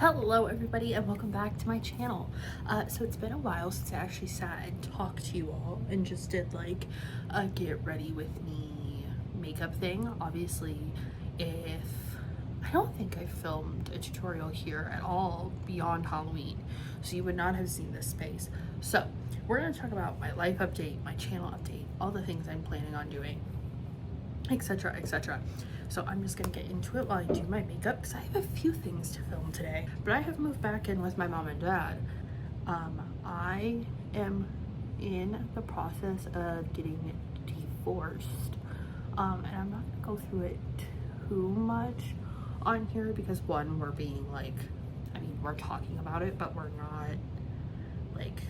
Hello everybody and welcome back to my channel. So it's been a while since I actually sat and talked to you all and just did like a get ready with me makeup thing. Obviously, I don't think I filmed a tutorial here at all beyond Halloween, so you would not have seen this space. So we're going to talk about my life update, my channel update, all the things I'm planning on doing, etc, etc. So I'm just gonna get into it while I do my makeup because I have a few things to film today. But I have moved back in with my mom and dad. I am in the process of getting divorced. And I'm not gonna go through it too much on here because one, we're being like, I mean, we're talking about it, but we're not like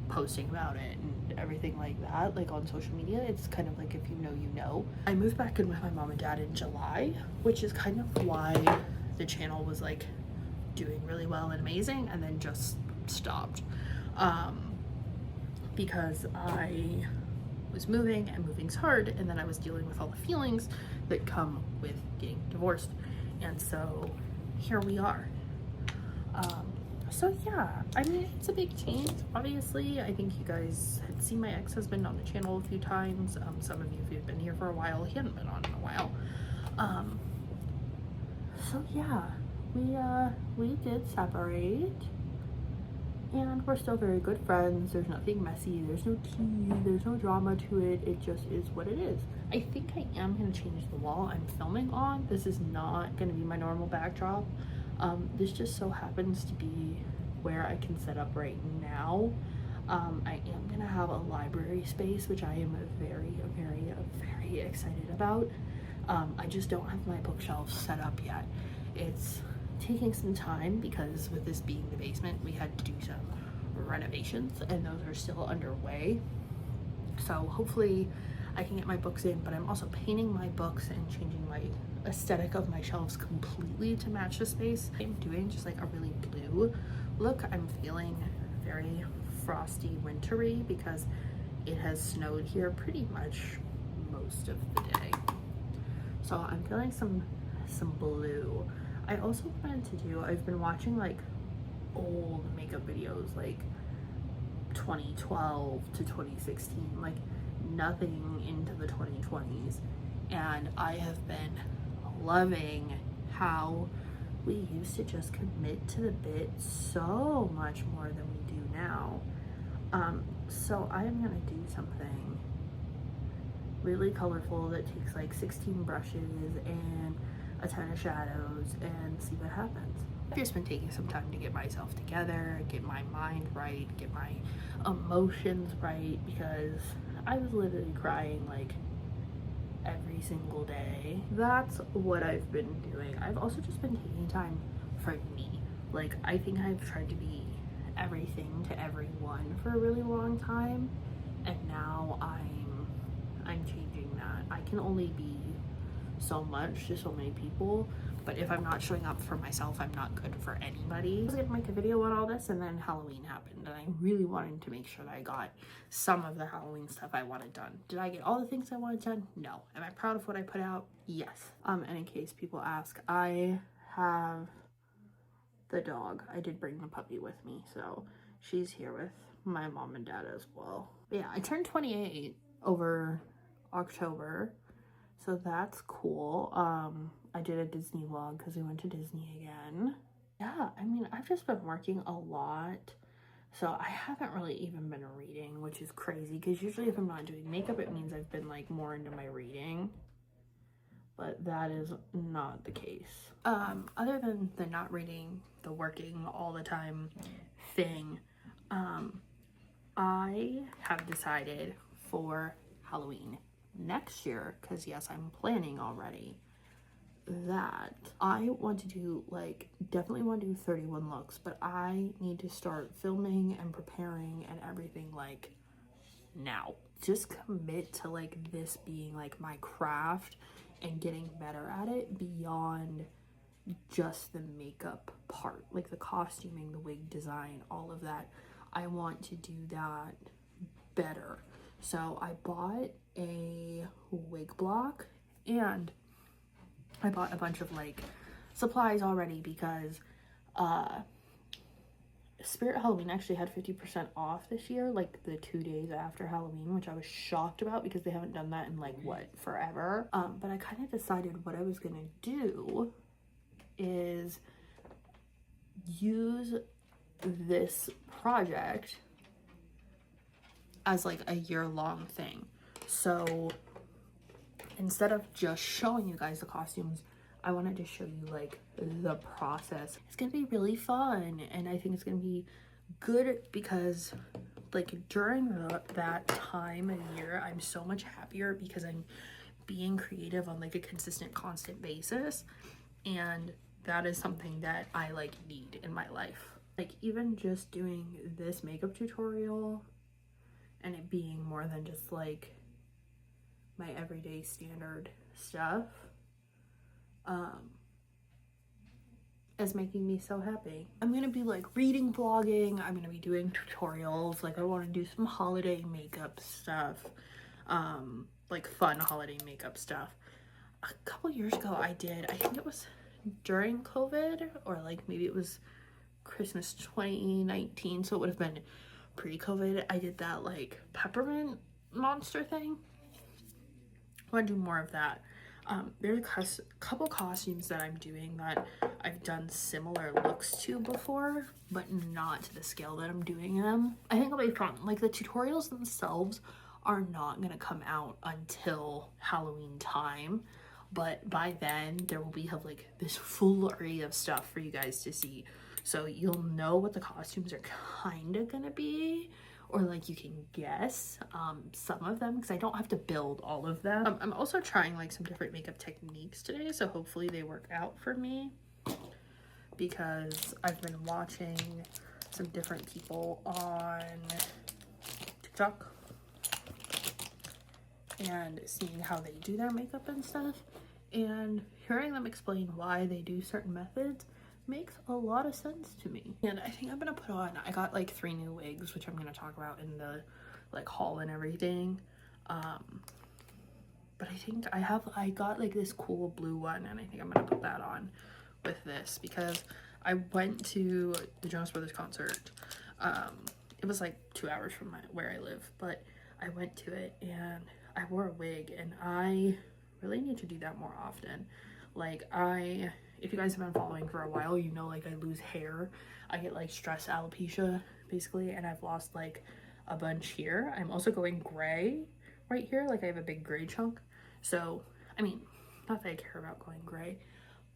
posting about it and everything like that, like on social media. It's kind of like, if you know, you know. I moved back in with my mom and dad in July, which is kind of why the channel was like doing really well and amazing and then just stopped, because I was moving and moving's hard, and then I was dealing with all the feelings that come with getting divorced, and so here we are. So yeah, I mean, it's a big change, obviously. I think you guys had seen my ex-husband on the channel a few times. Some of you, if you've been here for a while, he hadn't been on in a while. So yeah, we did separate, and we're still very good friends. There's nothing messy, there's no tea, there's no drama to it. It just is what it is. I think I am gonna change the wall I'm filming on. This is not gonna be my normal backdrop. This just so happens to be where I can set up right now. I am gonna have a library space, which I am very excited about. I just don't have my bookshelves set up yet. It's taking some time because with this being the basement, we had to do some renovations and those are still underway. So hopefully I can get my books in, but I'm also painting my books and changing my aesthetic of my shelves completely to match the space. I'm doing just like a really blue look. I'm feeling very frosty wintry because it has snowed here pretty much most of the day. So I'm feeling some blue. I also wanted to do, I've been watching like old makeup videos like 2012 to 2016, like nothing into the 2020s, and I have been loving how we used to just commit to the bit so much more than we do now. So I am gonna do something really colorful that takes like 16 brushes and a ton of shadows and see what happens. I've just been taking some time to get myself together, get my mind right, get my emotions right, because I was literally crying like every single day. That's what I've been doing. I've also just been taking time for me. Like, I think I've tried to be everything to everyone for a really long time, and now I'm changing that. I can only be so much to so many people, but if I'm not showing up for myself, I'm not good for anybody. I was gonna make a video on all this, and then Halloween happened, and I really wanted to make sure that I got some of the Halloween stuff I wanted done. Did I get all the things I wanted done? No. Am I proud of what I put out? Yes. And in case people ask, I have the dog. I did bring the puppy with me, so she's here with my mom and dad as well. But yeah, I turned 28 over October, so that's cool. I did a Disney vlog because we went to Disney again. Yeah, I mean, I've just been working a lot, so I haven't really even been reading, which is crazy because usually if I'm not doing makeup, it means I've been like more into my reading, but that is not the case. Other than the not reading, the working all the time thing, I have decided for Halloween next year, because yes, I'm planning already, that I want to do, like, definitely want to do 31 looks, but I need to start filming and preparing and everything like now. Just commit to like this being like my craft and getting better at it beyond just the makeup part, like the costuming, the wig design, all of that. I want to do that better. So I bought a wig block and I bought a bunch of like supplies already because Spirit Halloween actually had 50% off this year, like the 2 days after Halloween, which I was shocked about because they haven't done that in like what, forever. But I kind of decided what I was gonna do is use this project as like a year-long thing. So instead of just showing you guys the costumes, I wanted to show you like the process. It's gonna be really fun, and I think it's gonna be good because like during that time of year, I'm so much happier because I'm being creative on like a consistent, constant basis, and that is something that I like need in my life. Like even just doing this makeup tutorial and it being more than just like my everyday standard stuff is making me so happy. I'm gonna be like reading vlogging, I'm gonna be doing tutorials, like I want to do some holiday makeup stuff, like fun holiday makeup stuff. A couple years ago I think it was during COVID, or like maybe it was Christmas 2019, so it would have been pre-COVID. I did that like peppermint monster thing. I want to do more of that. There's a couple costumes that I'm doing that I've done similar looks to before, but not to the scale that I'm doing them. I think it'll be fun. Like the tutorials themselves are not gonna come out until Halloween time, but by then there will have like this full array of stuff for you guys to see. So you'll know what the costumes are kind of gonna be, or like you can guess some of them because I don't have to build all of them. I'm also trying like some different makeup techniques today, so hopefully they work out for me because I've been watching some different people on TikTok and seeing how they do their makeup and stuff, and hearing them explain why they do certain methods makes a lot of sense to me. And I think I'm gonna put on, I got like 3 new wigs, which I'm gonna talk about in the like haul and everything. But I think I got like this cool blue one, and I think I'm gonna put that on with this because I went to the Jonas Brothers concert. It was like 2 hours from where I live, but I went to it and I wore a wig, and I really need to do that more often. Like if you guys have been following for a while, you know, like I lose hair. I get like stress alopecia basically, and I've lost like a bunch here. I'm also going gray right here. Like I have a big gray chunk. So, I mean, not that I care about going gray,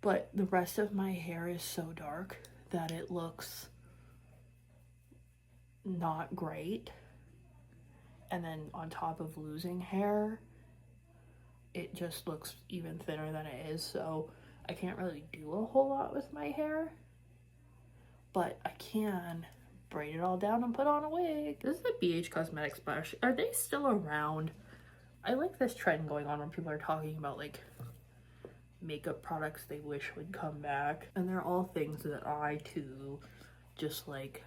but the rest of my hair is so dark that it looks not great. And then on top of losing hair, it just looks even thinner than it is. So I can't really do a whole lot with my hair, but I can braid it all down and put on a wig. This is a BH Cosmetics brush. Are they still around? I like this trend going on where people are talking about like makeup products they wish would come back, and they're all things that I too just like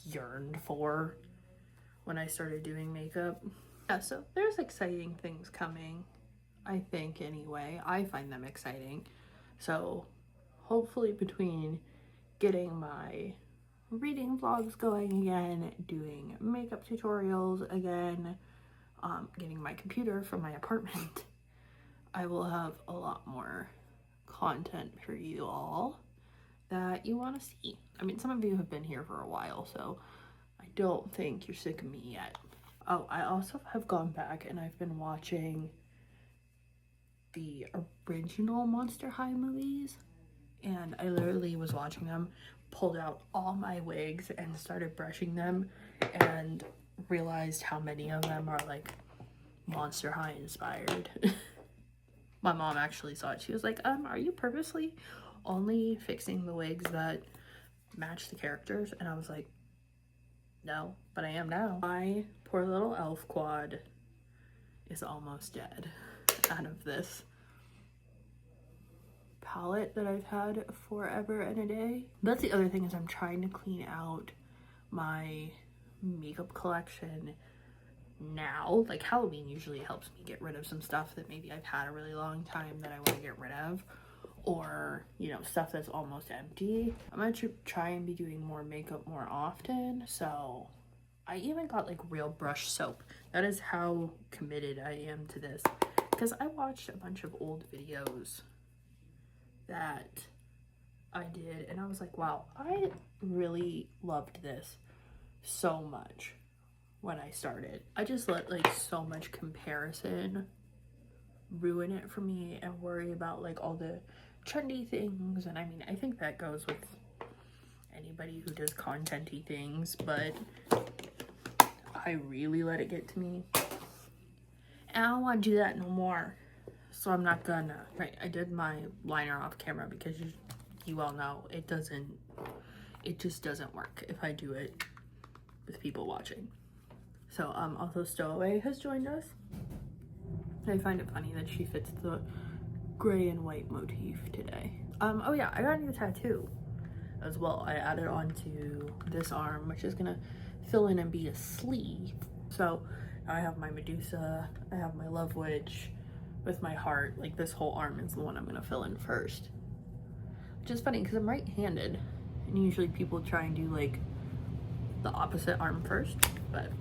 yearned for when I started doing makeup. Yeah, so there's exciting things coming, I think. Anyway, I find them exciting. So hopefully between getting my reading vlogs going again, doing makeup tutorials again, getting my computer from my apartment, I will have a lot more content for you all that you want to see. I mean, some of you have been here for a while, so I don't think you're sick of me yet. Oh, I also have gone back and I've been watching the original Monster High movies, and I literally was watching them, pulled out all my wigs and started brushing them, and realized how many of them are like Monster High inspired. My mom actually saw it. She was like, are you purposely only fixing the wigs that match the characters? And I was like, no, but I am now. My poor little elf quad is almost dead out of this palette that I've had forever and a day. That's the other thing, is I'm trying to clean out my makeup collection now. Like Halloween usually helps me get rid of some stuff that maybe I've had a really long time that I want to get rid of, or, you know, stuff that's almost empty. I'm gonna try and be doing more makeup more often. So I even got like real brush soap. That is how committed I am to this, because I watched a bunch of old videos that I did and I was like, wow, I really loved this so much when I started. I just let like so much comparison ruin it for me and worry about like all the trendy things. And I mean, I think that goes with anybody who does content-y things, but I really let it get to me. And I don't want to do that no more. So I'm not gonna. Right, I did my liner off camera because you all know it just doesn't work if I do it with people watching. So also Stowaway has joined us. I find it funny that she fits the gray and white motif today. Oh yeah, I got a new tattoo as well. I added on to this arm, which is gonna fill in and be a sleeve. So now I have my Medusa, I have my love witch with my heart. Like this whole arm is the one I'm gonna fill in first. Which is funny because I'm right-handed and usually people try and do like the opposite arm first, but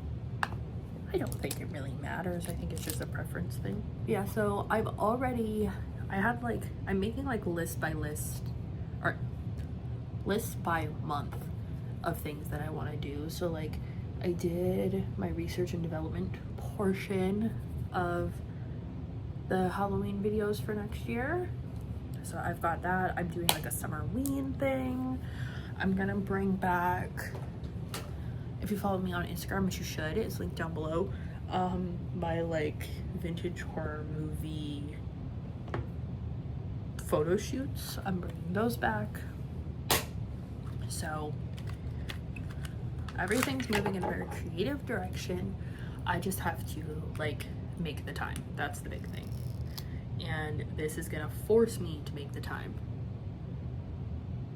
I don't think it really matters. I think it's just a preference thing. Yeah, so I'm making like list by month of things that I want to do. So like I did my research and development portion of the Halloween videos for next year. So I've got that. I'm doing like a summerween thing. I'm gonna bring back, if you follow me on Instagram, which you should, it's linked down below, my like vintage horror movie photo shoots. I'm bringing those back. So everything's moving in a very creative direction. I just have to like make the time. That's the big thing. And this is gonna force me to make the time,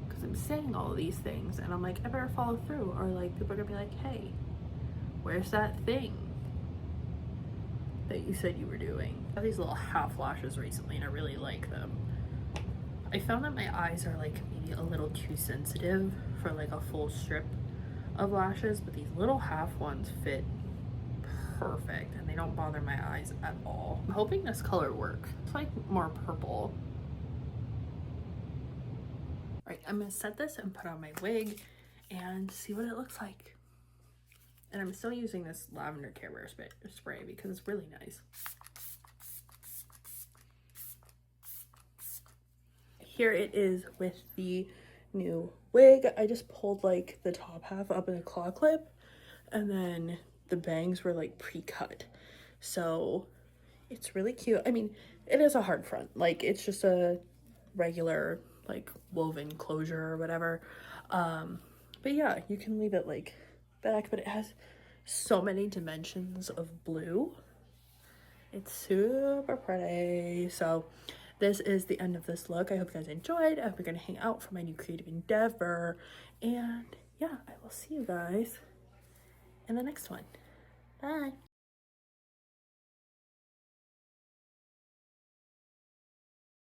because I'm saying all of these things and I'm like, I better follow through, or like people are gonna be like, hey, where's that thing that you said you were doing? I have these little half lashes recently and I really like them. I found that my eyes are like maybe a little too sensitive for like a full strip of lashes, but these little half ones fit perfect and they don't bother my eyes at all. I'm hoping this color works. It's like more purple. Right, I'm gonna set this and put on my wig and see what it looks like. And I'm still using this lavender Care Bear spray because it's really nice. Here it is with the new wig. I just pulled like the top half up in a claw clip, and then the bangs were like pre-cut. So it's really cute. I mean, it is a hard front. Like it's just a regular like woven closure or whatever. But yeah, you can leave it like back, but it has so many dimensions of blue. It's super pretty. So this is the end of this look. I hope you guys enjoyed. I hope you're gonna hang out for my new creative endeavor. And yeah, I will see you guys in the next one. Bye.